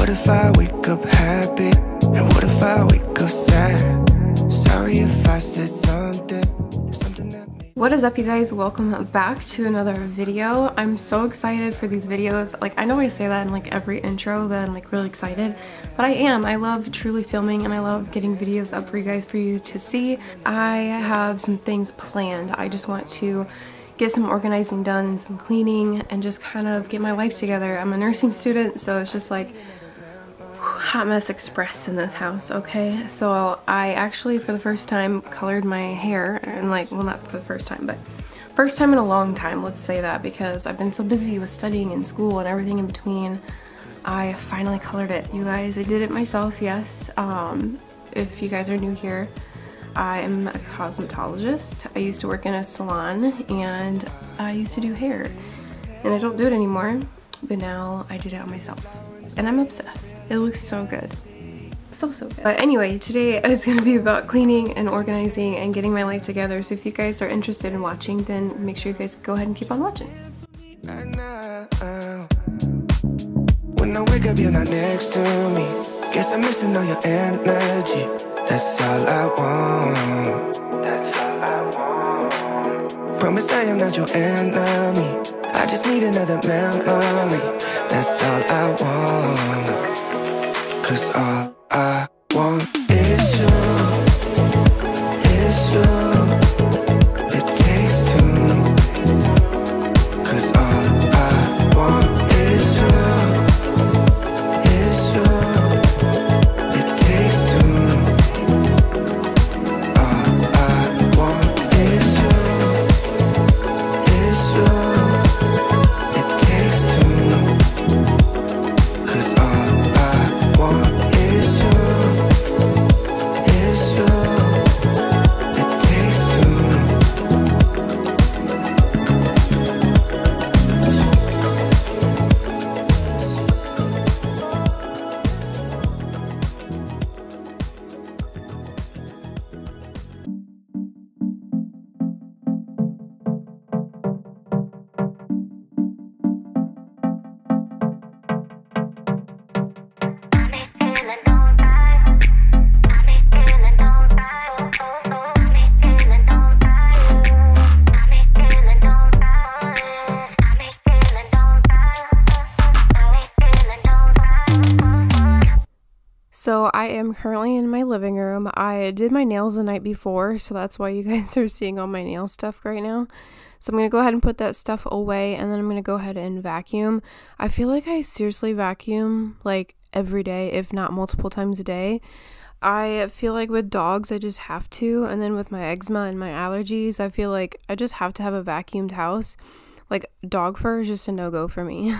what if I wake up happy? And what if I wake up sad? Sorry if I said something that made... What is up, you guys? Welcome back to another video. I'm so excited for these videos. Like, I know I say that in like every intro that I'm like really excited, but I am. I love truly filming and I love getting videos up for you to see. I have some things planned. I just want to get some organizing done and some cleaning and just kind of get my life together. I'm a nursing student, so it's just like hot mess express in this house, okay? So I actually for the first time colored my hair, and like, well, not for the first time, but first time in a long time, let's say that, because I've been so busy with studying in school and everything in between. I finally colored it, you guys. I did it myself, yes. If you guys are new here, I am a cosmetologist. I used to work in a salon and I used to do hair, and I don't do it anymore, but now I did it on myself and I'm obsessed. It looks so good. So good. But anyway, today is going to be about cleaning and organizing and getting my life together. So if you guys are interested in watching, then make sure you guys go ahead and keep on watching. When I wake up, you're not next to me. Guess I'm missing all your energy. That's all I want. That's all I want. Promise I am not your enemy. I just need another memory. That's all I want. 'Cause all I want is you. Is you. It takes two. 'Cause all I want is you. Is you. It takes two. All I want is you. Is you. It takes two. 'Cause all I want is you. Is you. It takes two. So I am currently in my living room. I did my nails the night before, so that's why you guys are seeing all my nail stuff right now. So I'm going to go ahead and put that stuff away, and then I'm going to go ahead and vacuum. I feel like I seriously vacuum like every day, if not multiple times a day. I feel like with dogs I just have to, and then with my eczema and my allergies, I feel like I just have to have a vacuumed house. Like, dog fur is just a no-go for me.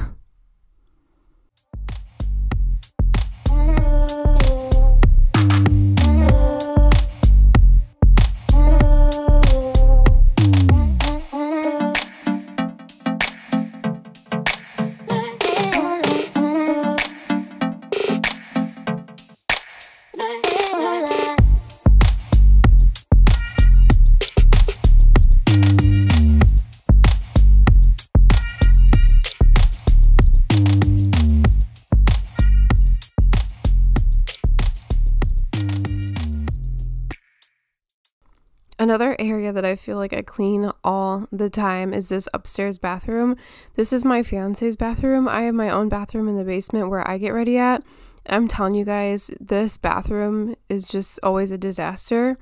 Another area that I feel like I clean all the time is this upstairs bathroom. This is my fiance's bathroom. I have my own bathroom in the basement where I get ready at. I'm telling you guys, this bathroom is just always a disaster.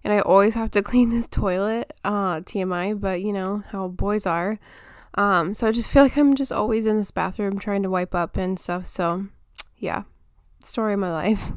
And I always have to clean this toilet, TMI, but you know how boys are. So I just feel like I'm just always in this bathroom trying to wipe up and stuff. So yeah, story of my life.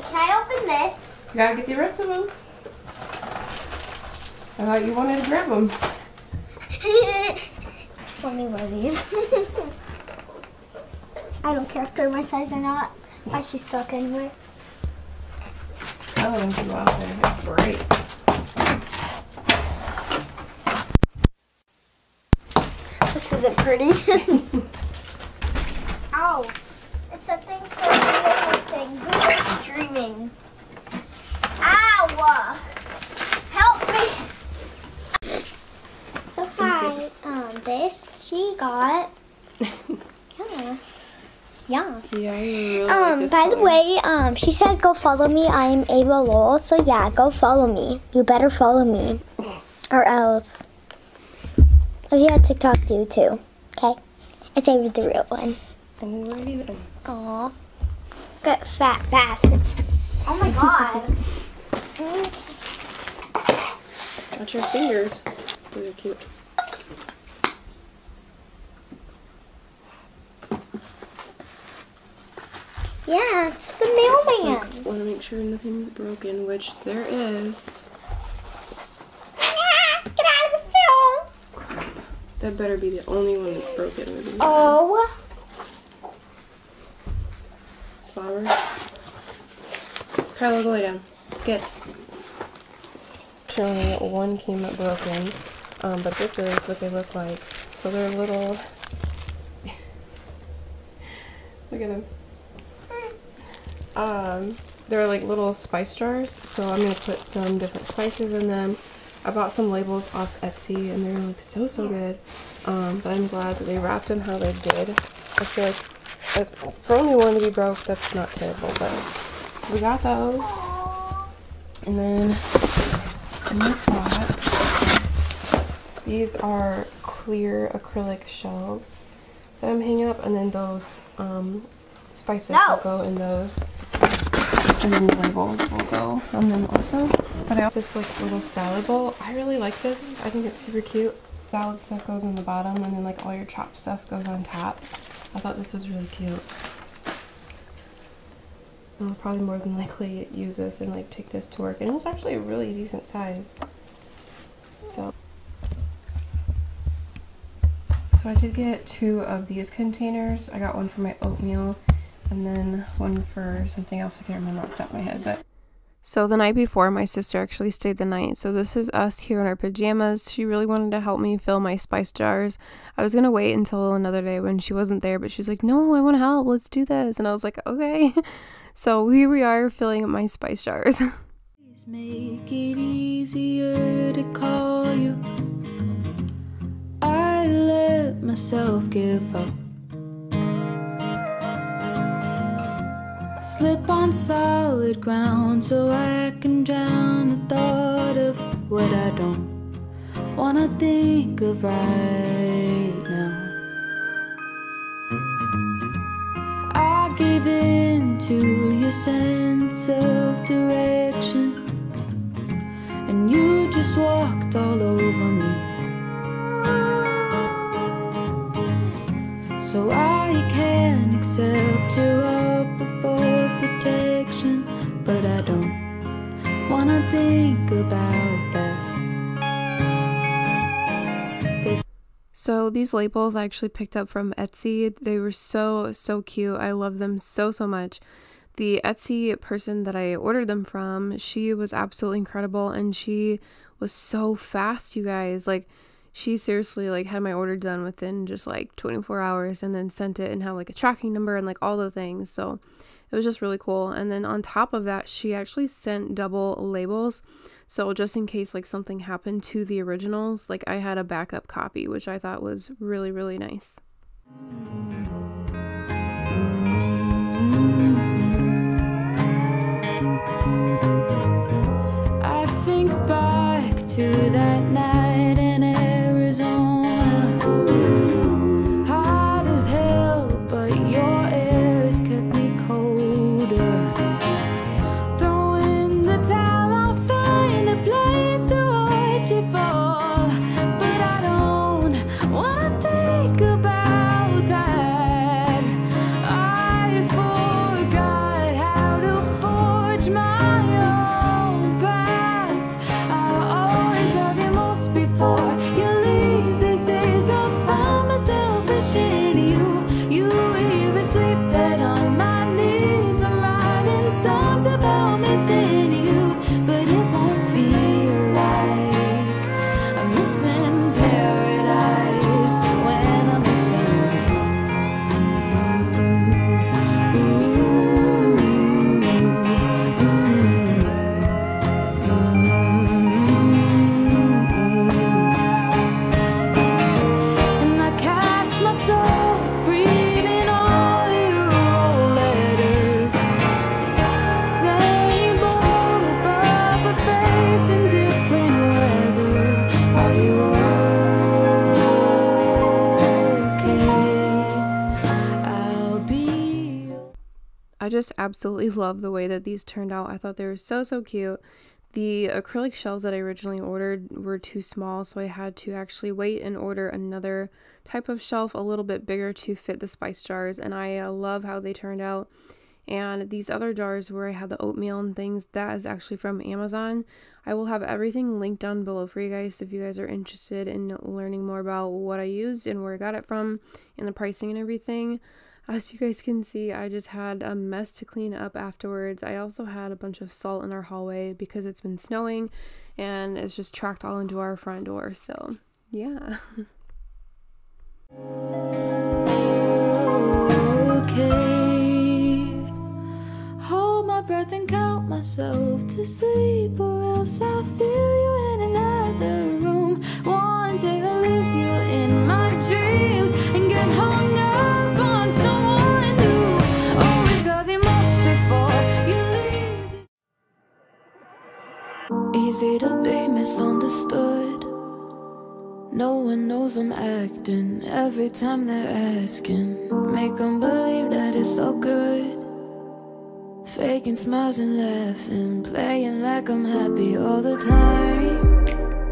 Can I open this? You gotta get the rest of them. I thought you wanted to grab them. Let me wear these. I don't care if they're my size or not. My shoes suck anyway. I love them to go out there. They're great. This isn't pretty. Ow. It's something for the thing. Who's dreaming? Ow! Help me! So hi. This she got. Yeah. Yeah. Yeah, I really like this by the color. way, she said go follow me. I am Ava Lowell. So yeah, go follow me. You better follow me. Or else. Oh yeah, TikTok do too. Okay? It's Ava the real one. Alrighty then. Aw. Got fat fast. Oh my god. Watch your fingers. These are cute. Yeah, it's the mailman. Like, want to make sure nothing's broken, which there is. Get out of the film. That better be the only one that's broken. Maybe. Oh. Flower. Kyla, go lay down. Get. Actually, one came up broken, but this is what they look like. So they're little. Look at them. They're like little spice jars, so I'm gonna put some different spices in them. I bought some labels off Etsy, and they're like so good. But I'm glad that they wrapped them how they did. I feel like for only one to be broke, that's not terrible. But so we got those, and then in this pot, these are clear acrylic shelves that I'm hanging up, and then those spices will go in those, and then the labels will go on them also. But I have this like little salad bowl. I really like this. I think it's super cute. Salad stuff goes on the bottom, and then like all your chopped stuff goes on top. I thought this was really cute. I'll probably more than likely use this and like take this to work, and it's actually a really decent size. So I did get 2 of these containers. I got one for my oatmeal and then one for something else I can't remember off the top of my head. But so the night before, my sister actually stayed the night. So this is us here in our pajamas. She really wanted to help me fill my spice jars. I was gonna wait until another day when she wasn't there, but she's like, no, I want to help. Let's do this. And I was like, okay. So here we are filling up my spice jars. Make it easier to call you. I let myself give up. Slip on solid ground so I can drown the thought of what I don't wanna think of right now. I gave in to your sense of direction, and you just walked all over me. So I can accept your offer for protection, but I don't wanna think about that. So these labels I actually picked up from Etsy. They were so cute. I love them so much. The Etsy person that I ordered them from, she was absolutely incredible, and she was so fast, you guys. Like, she seriously like had my order done within just like 24 hours and then sent it and had like a tracking number and like all the things. So it was just really cool. And then on top of that, she actually sent double labels. So just in case like something happened to the originals, like I had a backup copy, which I thought was really nice. I think back to that night in Arizona. Hot as hell, but your airs kept me colder. Throwing the towel, I'll find a place to watch you fall. But I don't wanna think about that. I forgot. just absolutely love the way that these turned out. I thought they were so cute. The acrylic shelves that I originally ordered were too small, so I had to actually wait and order another type of shelf a little bit bigger to fit the spice jars, and I love how they turned out. And these other jars where I had the oatmeal and things, that is actually from Amazon. I will have everything linked down below for you guys if you guys are interested in learning more about what I used and where I got it from and the pricing and everything. As you guys can see, I just had a mess to clean up afterwards. I also had a bunch of salt in our hallway because it's been snowing and it's just tracked all into our front door. So, yeah. Okay, hold my breath and count myself to sleep, or else I'll feel you in another room. One day I'll leave you in my dreams and get hung up on someone new. Always love you most before you leave. Easy to be misunderstood. No one knows I'm acting every time they're asking. Make them believe that it's all good. Faking smiles and laughing, playing like I'm happy all the time.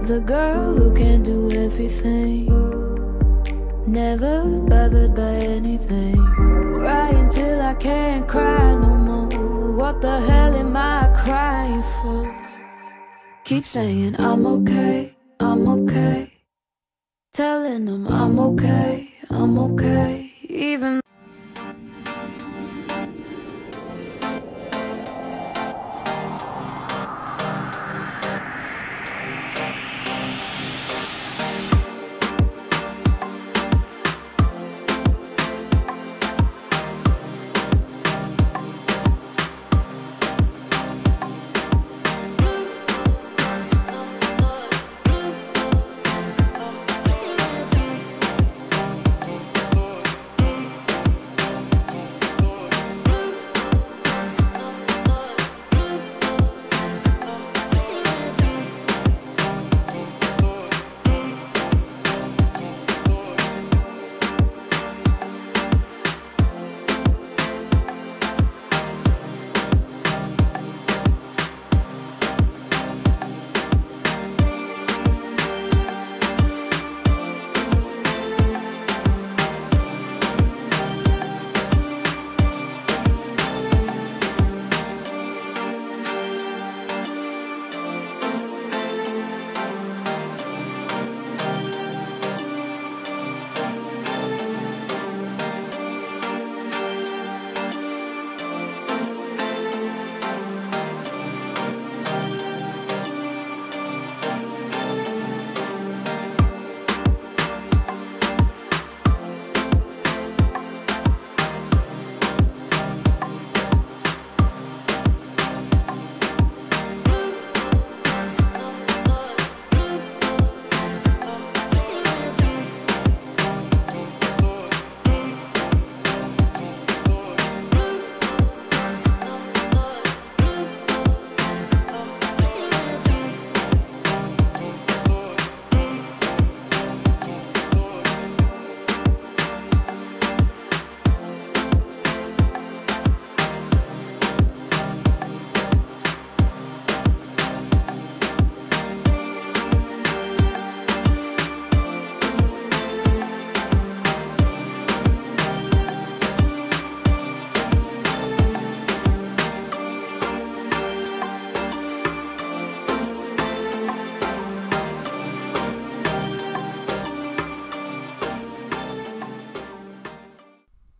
The girl who can do everything, never bothered by anything. Crying till I can't cry no more. What the hell am I crying for? Keep saying I'm okay, I'm okay. Telling them I'm okay, even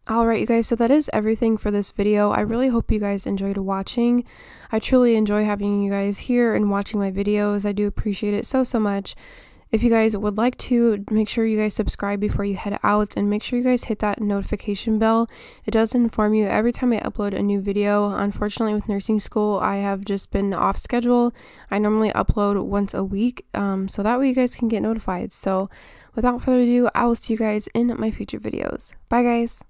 Alright, you guys, so that is everything for this video. I really hope you guys enjoyed watching. I truly enjoy having you guys here and watching my videos. I do appreciate it so much. If you guys would like to, make sure you guys subscribe before you head out, and make sure you guys hit that notification bell. It does inform you every time I upload a new video. Unfortunately, with nursing school, I have just been off schedule. I normally upload once a week, so that way you guys can get notified. So without further ado, I will see you guys in my future videos. Bye guys!